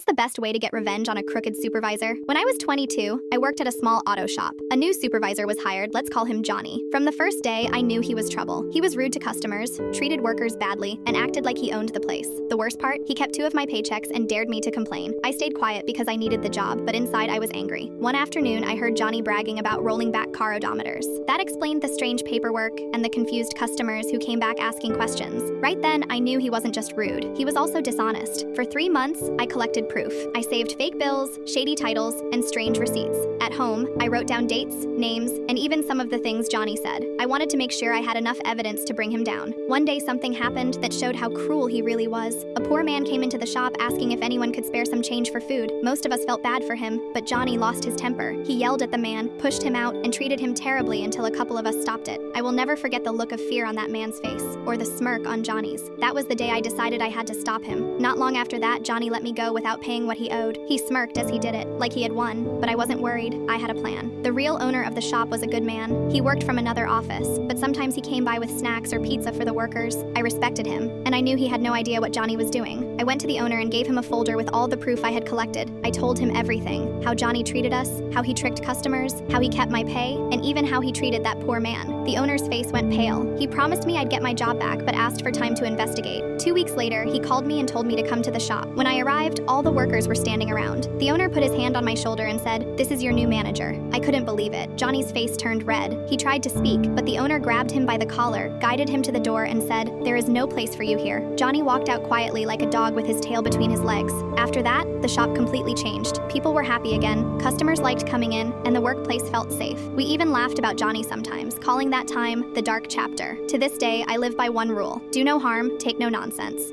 the best way to get revenge on a crooked supervisor? When I was 22, I worked at a small auto shop. A new supervisor was hired, let's call him Johnny. From the first day, I knew he was trouble. He was rude to customers, treated workers badly, and acted like he owned the place. The worst part, he kept 2 of my paychecks and dared me to complain. I stayed quiet because I needed the job, but inside I was angry. One afternoon, I heard Johnny bragging about rolling back car odometers. That explained the strange paperwork and the confused customers who came back asking questions. Right then, I knew he wasn't just rude. He was also dishonest. For 3 months, I collected proof. I saved fake bills, shady titles, and strange receipts. At home, I wrote down dates, names, and even some of the things Johnny said. I wanted to make sure I had enough evidence to bring him down. One day, something happened that showed how cruel he really was. A poor man came into the shop asking if anyone could spare some change for food. Most of us felt bad for him, but Johnny lost his temper. He yelled at the man, pushed him out, and treated him terribly until a couple of us stopped it. I will never forget the look of fear on that man's face, or the smirk on Johnny's. That was the day I decided I had to stop him. Not long after that, Johnny let me go without paying what he owed. He smirked as he did it, like he had won, but I wasn't worried. I had a plan. The real owner of the shop was a good man. He worked from another office, but sometimes he came by with snacks or pizza for the workers. I respected him, and I knew he had no idea what Johnny was doing. I went to the owner and gave him a folder with all the proof I had collected. I told him everything: how Johnny treated us, how he tricked customers, how he kept my pay, and even how he treated that poor man. The owner's face went pale. He promised me I'd get my job back, but asked for time to investigate. 2 weeks later, he called me and told me to come to the shop. When I arrived, all the workers were standing around. The owner put his hand on my shoulder and said, "This is your new manager." I couldn't believe it. Johnny's face turned red. He tried to speak, but the owner grabbed him by the collar, guided him to the door, and said, "There is no place for you here." Johnny walked out quietly like a dog with his tail between his legs. After that, the shop completely changed. People were happy again, customers liked coming in, and the workplace felt safe. We even laughed about Johnny sometimes, calling that time the dark chapter. To this day, I live by one rule: do no harm, take no nonsense.